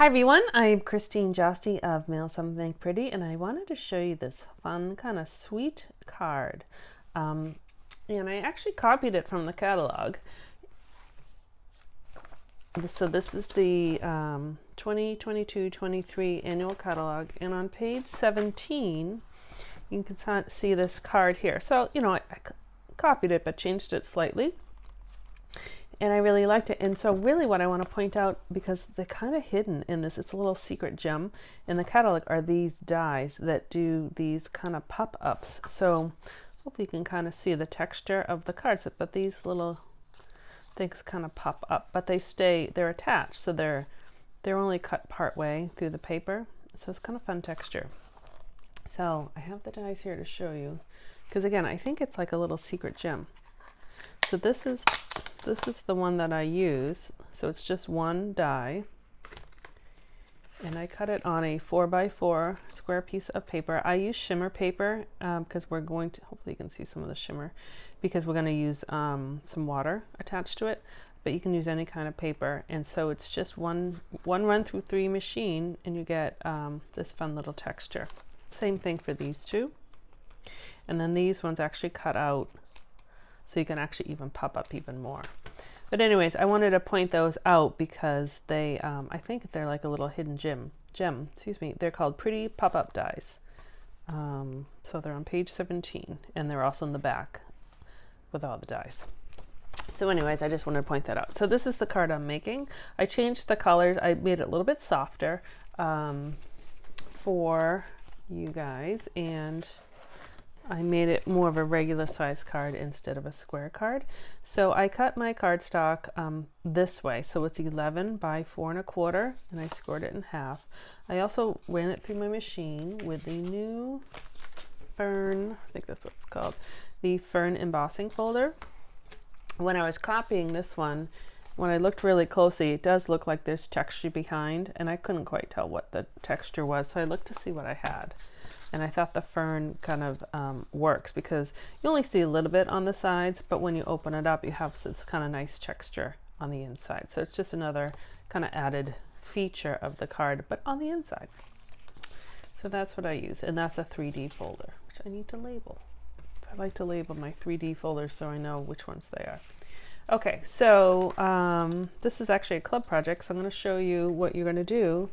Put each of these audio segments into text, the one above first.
Hi everyone, I'm Christine Josty of Mail Something Pretty, and I wanted to show you this fun kind of sweet card. And I actually copied it from the catalog. So this is the 2022-23 annual catalog, and on page 17 you can see this card here. So I copied it but changed it slightly. And I really liked it. And so really what I want to point out, because they're kind of hidden in this, it's a little secret gem in the catalog, are these dies that do these kind of pop-ups. So hopefully you can kind of see the texture of the cards, but these little things kind of pop up, but they're attached. So they're only cut part way through the paper. So it's kind of fun texture. So I have the dies here to show you, because again, I think it's like a little secret gem. So this is the one that I use. So it's just one die, and I cut it on a 4x4 square piece of paper. I use shimmer paper because we're going to, hopefully you can see some of the shimmer, because we're going to use some water attached to it, but you can use any kind of paper. And so it's just one run through 3 machine, and you get this fun little texture. Same thing for these two. And then these ones actually cut out, so you can actually even pop up even more. But anyways, I wanted to point those out because they, I think they're like a little hidden gem. Excuse me. They're called Pretty Pop-Up Dies. So they're on page 17, and they're also in the back with all the dies. So anyways, I just wanted to point that out. So this is the card I'm making. I changed the colors. I made it a little bit softer for you guys, and I made it more of a regular size card instead of a square card. So I cut my cardstock this way. So it's 11 by 4 1/4, and I scored it in half. I also ran it through my machine with the new Fern, I think that's what it's called, the Fern embossing folder. When I was copying this one, when I looked really closely, it does look like there's texture behind, and I couldn't quite tell what the texture was. So I looked to see what I had. And I thought the fern kind of works, because you only see a little bit on the sides, but when you open it up, you have this kind of nice texture on the inside. So it's just another kind of added feature of the card, but on the inside. So that's what I use, and that's a 3D folder, which I need to label. I like to label my 3D folders so I know which ones they are. Okay, so this is actually a club project, so I'm going to show you what you're going to do.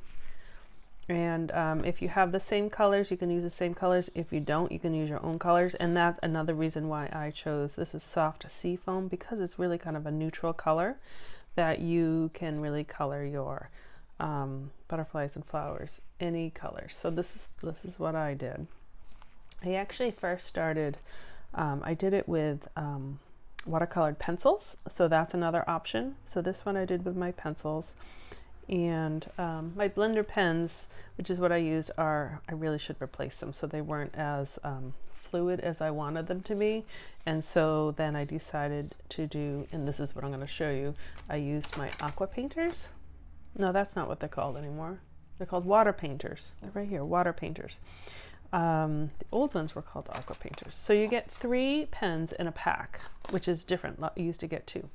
And if you have the same colors, you can use the same colors. If you don't, you can use your own colors. And that's another reason why I chose, this is soft sea foam, because it's really kind of a neutral color that you can really color your butterflies and flowers any color. So this is what I did. I actually first started, I did it with watercolored pencils. So that's another option. So this one I did with my pencils. And my blender pens, which is what I used, I really should replace them. So they weren't as fluid as I wanted them to be. And so then I decided to do, and this is what I'm going to show you, I used my aqua painters. No, that's not what they're called anymore. They're called water painters. They're right here, water painters. The old ones were called aqua painters. So you get 3 pens in a pack, which is different. You used to get 2.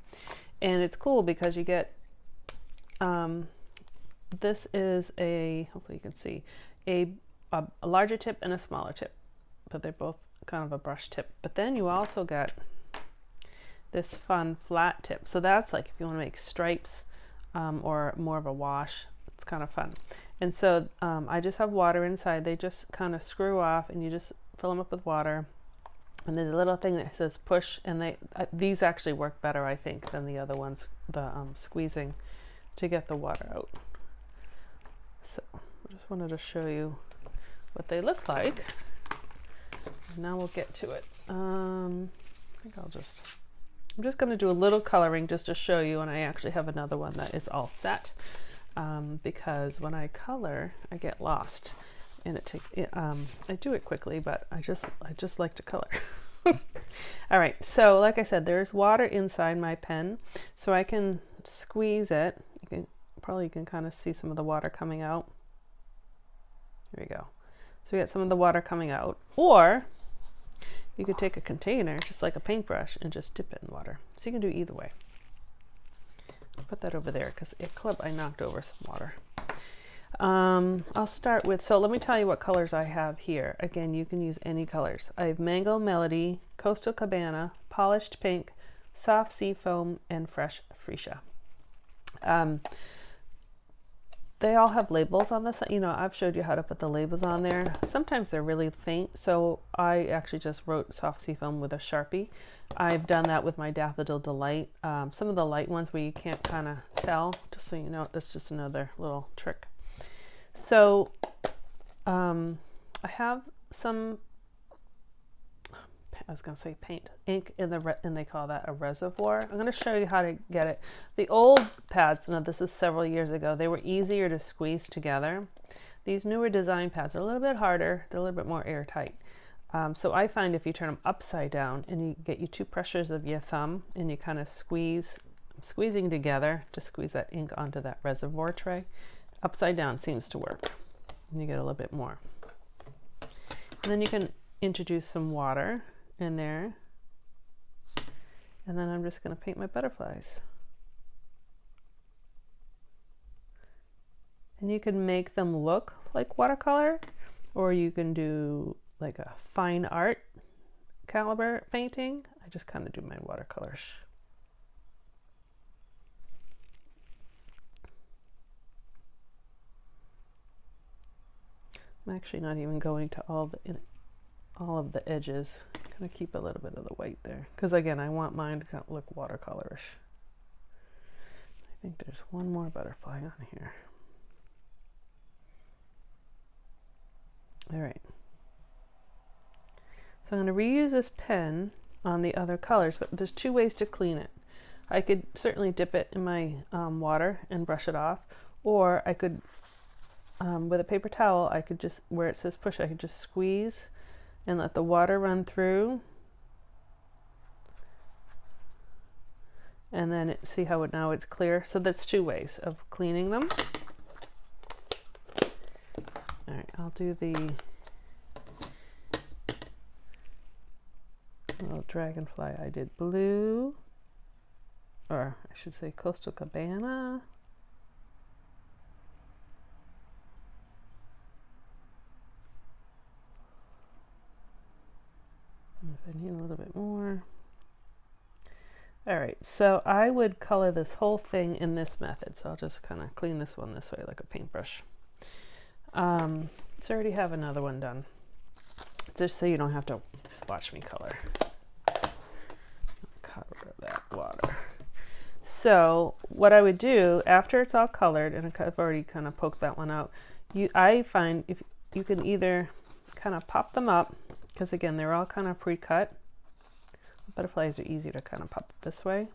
And it's cool because you get, this is hopefully you can see, a larger tip and a smaller tip, but they're both kind of a brush tip. But then you also get this fun flat tip. So that's like if you want to make stripes or more of a wash, it's kind of fun. And so I just have water inside. They just kind of screw off, and you just fill them up with water. And there's a little thing that says push, and these actually work better, I think, than the other ones, the squeezing to get the water out. So I just wanted to show you what they look like. And now we'll get to it. I think I'm just going to do a little coloring just to show you, and I actually have another one that is all set, because when I color, I get lost, and I do it quickly, but I just like to color. All right, so like I said, there's water inside my pen, so I can squeeze it. You can kind of see some of the water coming out. Here we go. So we got some of the water coming out, or you could take a container just like a paintbrush and just dip it in water. So you can do either way. I'll put that over there because at club I knocked over some water. I'll start with, so let me tell you what colors I have here. Again, you can use any colors. I have Mango Melody, Coastal Cabana, Polished Pink, Soft Sea Foam, and Fresh Freesia. They all have labels on this. You know, I've showed you how to put the labels on there. Sometimes they're really faint, so I actually just wrote Soft Sea Foam with a Sharpie. I've done that with my Daffodil Delight. Some of the light ones where you can't kind of tell, just so you know, that's just another little trick. So I have some, I was going to say paint, ink in the, and they call that a reservoir. I'm going to show you how to get it. The old pads, now this is several years ago, they were easier to squeeze together. These newer design pads are a little bit harder. They're a little bit more airtight. So I find if you turn them upside down and you get you 2 pressures of your thumb and you kind of squeezing together to squeeze that ink onto that reservoir tray, upside down seems to work. And you get a little bit more. And then you can introduce some water in there. And then I'm just going to paint my butterflies. And you can make them look like watercolor, or you can do like a fine art caliber painting. I just kind of do my watercolors. I'm actually not even going to all of the edges. I'm gonna keep a little bit of the white there because again, I want mine to kind of look watercolorish. I think there's one more butterfly on here. All right. So I'm going to reuse this pen on the other colors, but there's 2 ways to clean it. I could certainly dip it in my water and brush it off, or I could, with a paper towel, I could just, where it says push, I could just squeeze and let the water run through. And then see how now it's clear. So that's 2 ways of cleaning them. All right, I'll do the little dragonfly. I did blue, or I should say Coastal Cabana. If I need a little bit more. All right, so I would color this whole thing in this method. So I'll just kind of clean this one this way like a paintbrush. So I already have another one done, just so you don't have to watch me color. Cover that water. So what I would do after it's all colored, and I've already kind of poked that one out, I find if you can either kind of pop them up, because again, they're all kind of pre-cut. Butterflies are easy to kind of pop this way.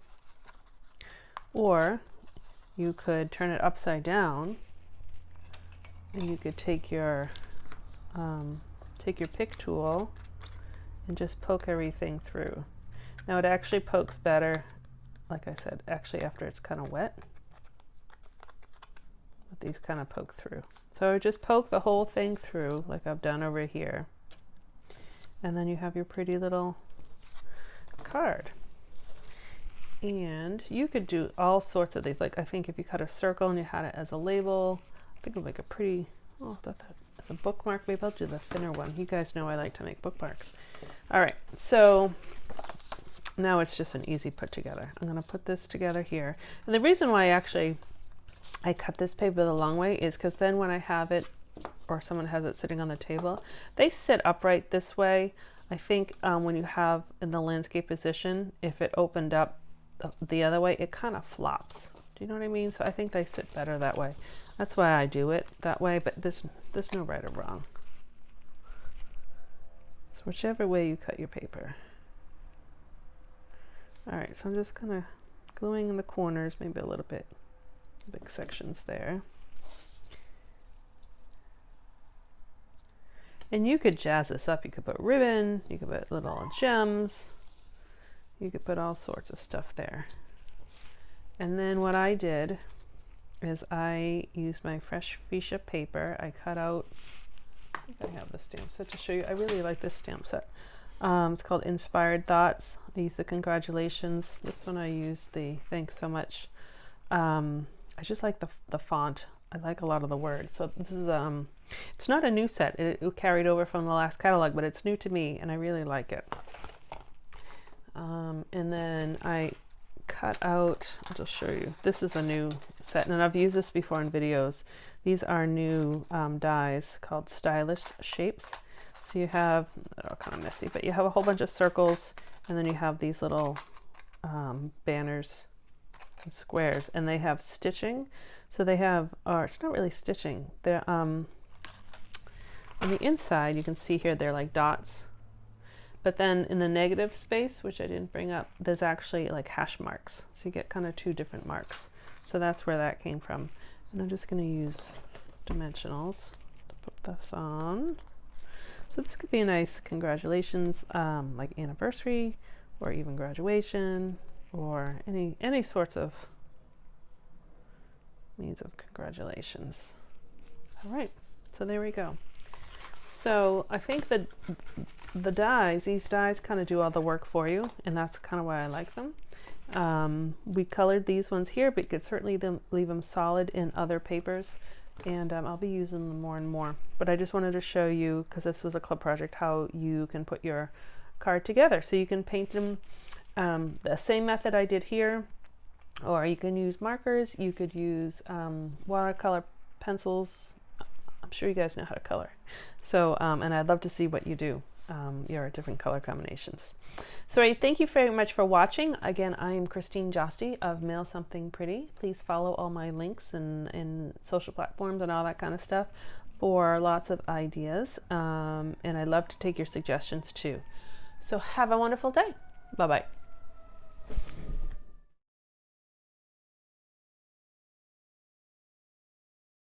Or you could turn it upside down and you could take your pick tool and just poke everything through. Now it actually pokes better, like I said, actually after it's kind of wet. But these kind of poke through. So just poke the whole thing through like I've done over here. And then you have your pretty little card. And you could do all sorts of these. Like I think if you cut a circle and you had it as a label, I think it would make a pretty, oh, that's a bookmark. Maybe I'll do the thinner one. You guys know I like to make bookmarks. All right, so now it's just an easy put together. I'm gonna put this together here. And the reason why I cut this paper the long way is because then when I have it, or someone has it sitting on the table, they sit upright this way. I think when you have in the landscape position, if it opened up the other way, it kind of flops. Do you know what I mean? So I think they sit better that way. That's why I do it that way, but there's no right or wrong. So whichever way you cut your paper. All right, so I'm just kind of gluing in the corners, maybe a little bit, big sections there. And you could jazz this up. You could put ribbon, you could put little gems, you could put all sorts of stuff there. And then what I did is I used my Fresh Freesia paper. I cut out, I think I have the stamp set to show you. I really like this stamp set. It's called Inspired Thoughts. I used the congratulations. This one I used the thanks so much. I just like the font I like a lot of the words. So this is it's not a new set. It carried over from the last catalog, but it's new to me and I really like it. And then I cut out, I'll just show you, this is a new set and I've used this before in videos. These are new dies called Stylish Shapes. So you have, they're all kind of messy, but you have a whole bunch of circles and then you have these little banners and squares, and they have stitching. So they have, or it's not really stitching, they're on the inside you can see here they're like dots, but then in the negative space, which I didn't bring up, there's actually like hash marks, so you get kind of two different marks. So that's where that came from. And I'm just going to use dimensionals to put this on. So this could be a nice congratulations, like anniversary or even graduation or any sorts of means of congratulations. All right, so there we go. So I think that the dies, these dies kind of do all the work for you, and that's kind of why I like them. We colored these ones here, but you could certainly leave them solid in other papers, and I'll be using them more and more. But I just wanted to show you, because this was a club project, how you can put your card together. So you can paint them the same method I did here, or you can use markers, you could use watercolor pencils. I'm sure you guys know how to color. So, and I'd love to see what you do, your different color combinations. So thank you very much for watching. Again, I am Christine Josty of Mail Something Pretty. Please follow all my links and social platforms and all that kind of stuff for lots of ideas. And I'd love to take your suggestions too. So have a wonderful day. Bye-bye.